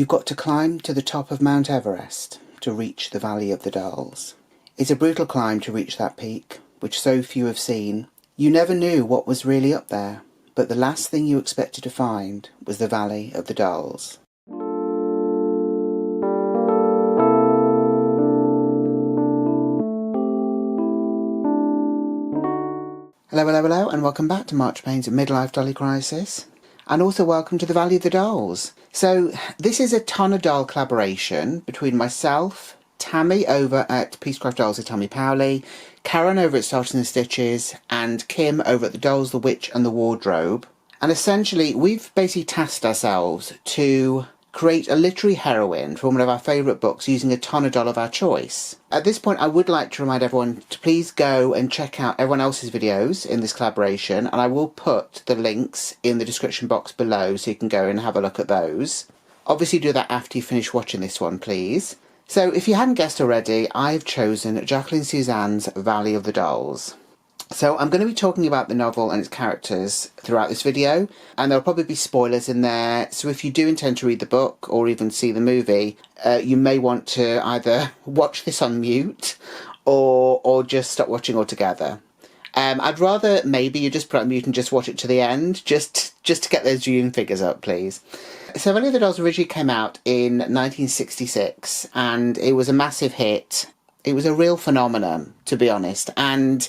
You've got to climb to the top of Mount Everest to reach the Valley of the Dolls. It's a brutal climb to reach that peak, which so few have seen. You never knew what was really up there, but the last thing you expected to find was the Valley of the Dolls. Hello, and welcome back to March Payne's Midlife Dolly Crisis. And also welcome to the Valley of the Dolls. So, this is a Ton of Doll collaboration between myself, Tammy over at Peacecraft Dolls with Tammy Powley, Karen over at Starting and Stitches, and Kim over at the Dolls, the Witch and the Wardrobe. And essentially, we've basically tasked ourselves to create a literary heroine from one of our favourite books using a ton of doll of our choice. At this point, I would like to remind everyone to please go and check out everyone else's videos in this collaboration, and I will put the links in the description box below so you can go and have a look at those. Obviously do that after you finish watching this one, please. So, if you hadn't guessed already, I've chosen Jacqueline Suzanne's Valley of the Dolls. So I'm going to be talking about the novel and its characters throughout this video, and there'll probably be spoilers in there, so if you do intend to read the book or even see the movie, you may want to either watch this on mute or just stop watching altogether. I'd rather maybe you just put it on mute and just watch it to the end, just to get those viewing figures up, please. So Valley of the Dolls originally came out in 1966, and it was a massive hit. It was a real phenomenon, to be honest, and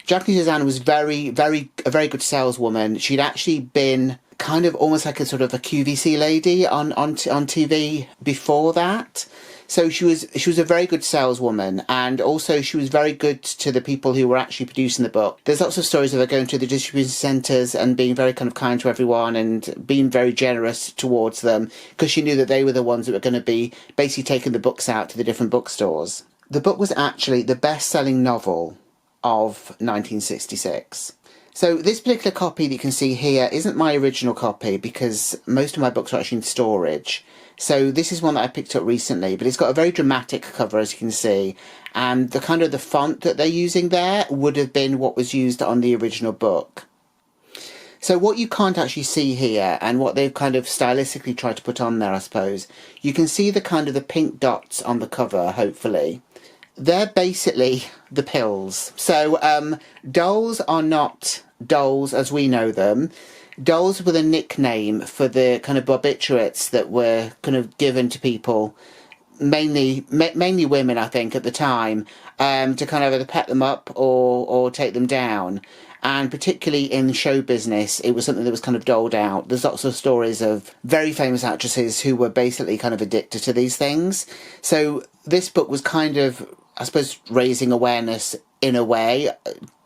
Jacqueline Suzanne was a very good saleswoman. She'd actually been kind of almost like a sort of a QVC lady on TV before that. So she was a very good saleswoman, and also she was very good to the people who were actually producing the book. There's lots of stories of her going to the distribution centres and being very kind of kind to everyone and being very generous towards them, because she knew that they were the ones that were going to be basically taking the books out to the different bookstores. The book was actually the best-selling novel of 1966. So this particular copy that you can see here isn't my original copy because most of my books are actually in storage. So this is one that I picked up recently, but it's got a very dramatic cover, as you can see, and the kind of the font that they're using there would have been what was used on the original book. So what you can't actually see here, and what they've kind of stylistically tried to put on there, I suppose, you can see the kind of the pink dots on the cover, hopefully. They're basically the pills. So, dolls are not dolls as we know them. Dolls were the nickname for the kind of barbiturates that were kind of given to people, mainly women, I think, at the time, to kind of either pet them up or take them down. And particularly in show business, it was something that was kind of doled out. There's lots of stories of very famous actresses who were basically kind of addicted to these things. So this book was kind of, I suppose, raising awareness in a way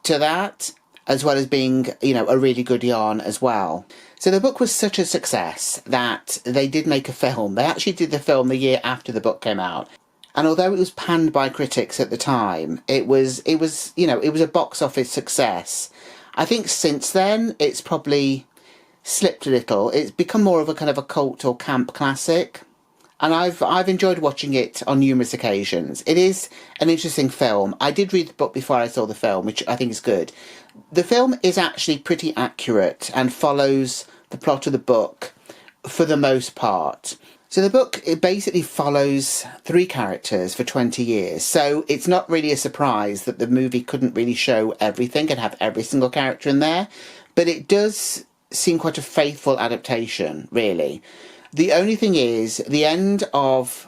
to that, as well as being, you know, a really good yarn as well. So the book was such a success that they did make a film. They actually did the film the year after the book came out. And although it was panned by critics at the time, it was a box office success. I think since then it's probably slipped a little. It's become more of a kind of a cult or camp classic. And I've enjoyed watching it on numerous occasions. It is an interesting film. I did read the book before I saw the film, which I think is good. The film is actually pretty accurate and follows the plot of the book for the most part. So the book, it basically follows 3 characters for 20 years. So it's not really a surprise that the movie couldn't really show everything and have every single character in there. But it does seem quite a faithful adaptation, really. The only thing is, the end of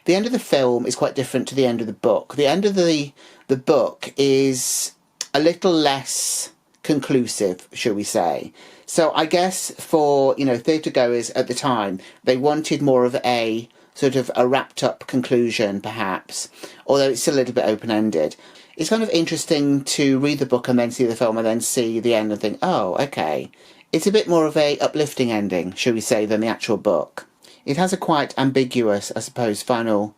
the film is quite different to the end of the book. The end of the book is a little less conclusive, shall we say. So I guess for, theatre goers at the time, they wanted more of a sort of a wrapped up conclusion, perhaps, although it's still a little bit open-ended. It's kind of interesting to read the book and then see the film and then see the end and think, oh, okay. It's a bit more of a uplifting ending, shall we say, than the actual book. It has a quite ambiguous, I suppose, final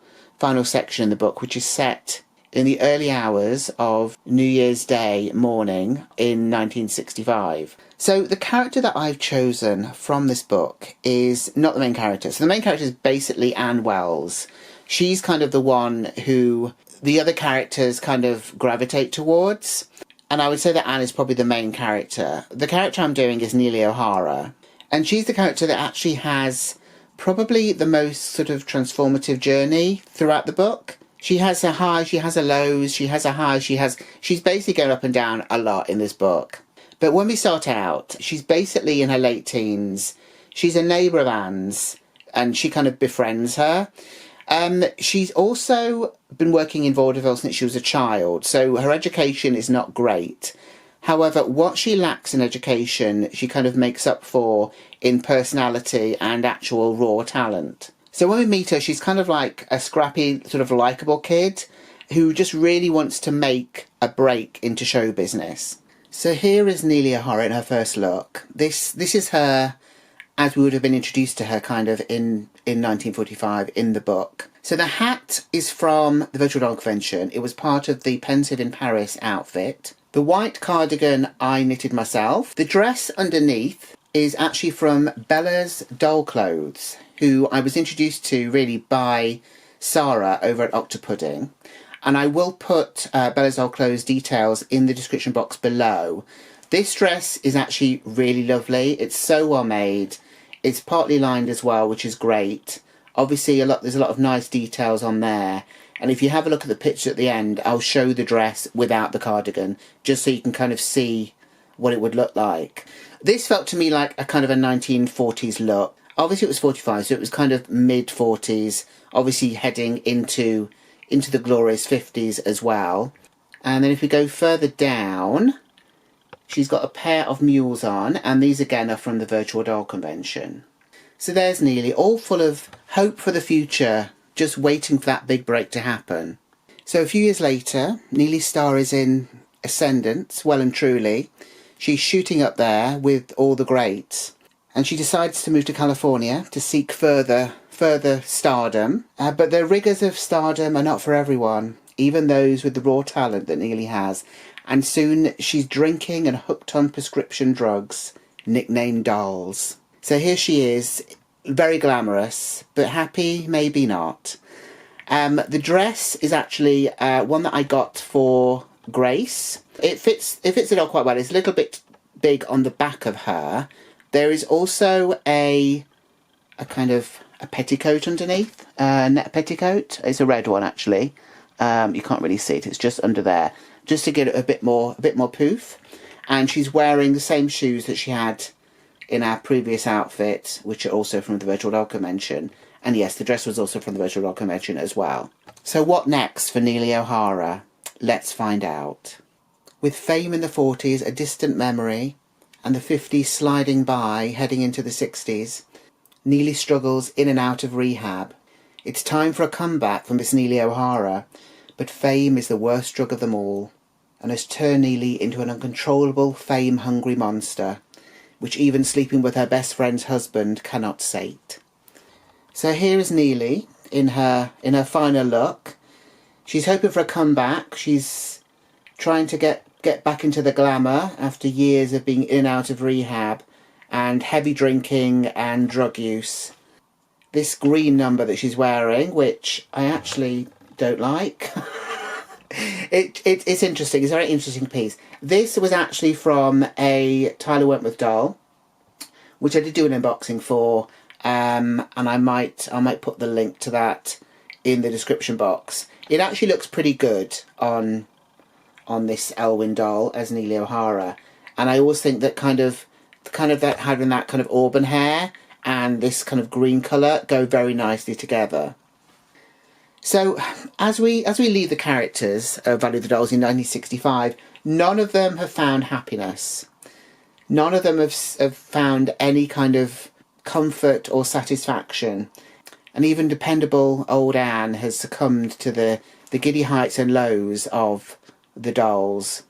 section in the book, which is set in the early hours of New Year's Day morning in 1965. So the character that I've chosen from this book is not the main character. So the main character is basically Anne Wells. She's kind of the one who the other characters kind of gravitate towards. And I would say that Anne is probably the main character. The character I'm doing is Neely O'Hara. And she's the character that actually has probably the most sort of transformative journey throughout the book. She has her highs, she has her lows, she has her highs, she's basically going up and down a lot in this book. But when we start out, she's basically in her late teens. She's a neighbour of Anne's, and she kind of befriends her. She's also been working in vaudeville since she was a child, so her education is not great. However, what she lacks in education, she kind of makes up for in personality and actual raw talent. So when we meet her, she's kind of like a scrappy, sort of likeable kid who just really wants to make a break into show business. So here is Neely O'Hara in her first look. This is her as we would have been introduced to her kind of in 1945 in the book. So the hat is from the Virtual Doll Convention. It was part of the Pensive in Paris outfit. The white cardigan I knitted myself. The dress underneath is actually from Bella's Doll Clothes, who I was introduced to really by Sarah over at Octopudding. And I will put Bella's Doll Clothes details in the description box below. This dress is actually really lovely. It's so well made. It's partly lined as well, which is great. Obviously, there's a lot of nice details on there. And if you have a look at the picture at the end, I'll show the dress without the cardigan, just so you can kind of see what it would look like. This felt to me like a kind of a 1940s look. Obviously, it was 45, so it was kind of mid-40s, obviously heading into the glorious 50s as well. And then if we go further down, she's got a pair of mules on, and these again are from the Virtual Doll Convention. So there's Neely, all full of hope for the future, just waiting for that big break to happen. So a few years later, Neely's star is in ascendance, well and truly. She's shooting up there with all the greats, and she decides to move to California to seek further stardom. But the rigours of stardom are not for everyone, even those with the raw talent that Neely has. And soon she's drinking and hooked on prescription drugs, nicknamed dolls. So here she is, very glamorous, but happy, maybe not. The dress is actually one that I got for Grace. It fits it all quite well. It's a little bit big on the back of her. There is also a kind of a petticoat underneath, net petticoat. It's a red one actually. You can't really see it. It's just under there, just to get it a bit more poof. And she's wearing the same shoes that she had in our previous outfit, which are also from the Virtual Doll Convention. And yes, the dress was also from the Virtual Doll Convention as well. So what next for Neely O'Hara? Let's find out. With fame in the 40s, a distant memory, and the 50s sliding by, heading into the 60s, Neely struggles in and out of rehab. It's time for a comeback for Miss Neely O'Hara, but fame is the worst drug of them all, and has turned Neely into an uncontrollable, fame-hungry monster, which even sleeping with her best friend's husband cannot sate. So here is Neely in her final look. She's hoping for a comeback. She's trying to get back into the glamour after years of being in and out of rehab and heavy drinking and drug use. This green number that she's wearing, which I actually don't like. It's interesting. It's a very interesting piece. This was actually from a Tyler Wentworth doll, which I did do an unboxing for, and I might put the link to that in the description box. It actually looks pretty good on this Ellowyne doll as Neely O'Hara, and I always think that kind of that having that kind of auburn hair and this kind of green colour go very nicely together. So as we leave the characters of Value of the Dolls in 1965, none of them have found happiness. None of them have found any kind of comfort or satisfaction. And even dependable old Anne has succumbed to the giddy heights and lows of the dolls.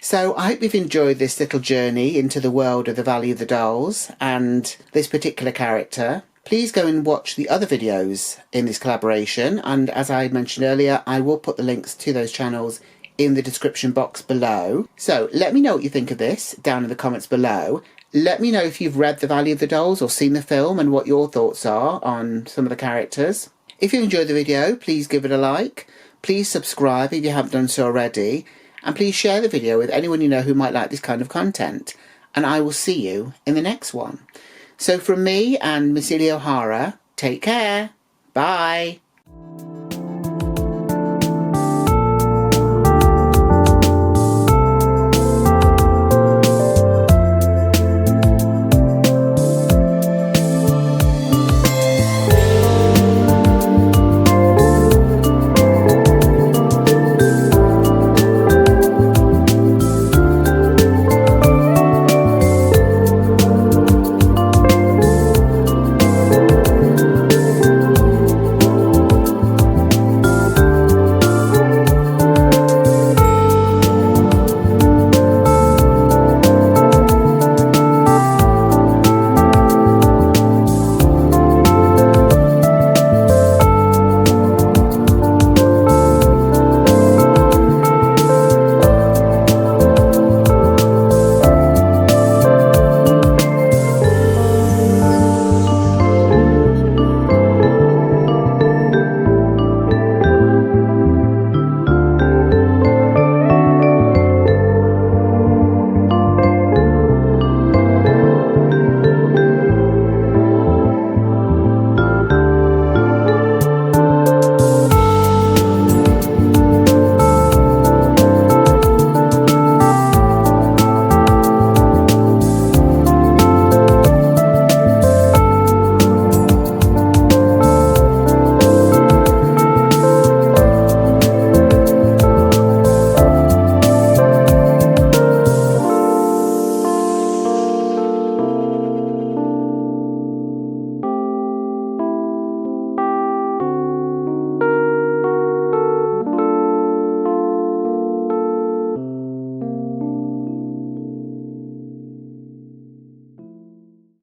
So I hope you've enjoyed this little journey into the world of the Valley of the Dolls and this particular character. Please go and watch the other videos in this collaboration, and as I mentioned earlier, I will put the links to those channels in the description box below. So let me know what you think of this down in the comments below. Let me know if you've read The Valley of the Dolls or seen the film and what your thoughts are on some of the characters. If you enjoyed the video, please give it a like. Please subscribe if you haven't done so already. And please share the video with anyone you know who might like this kind of content. And I will see you in the next one. So from me and Miss Neely O'Hara, Take care. Bye.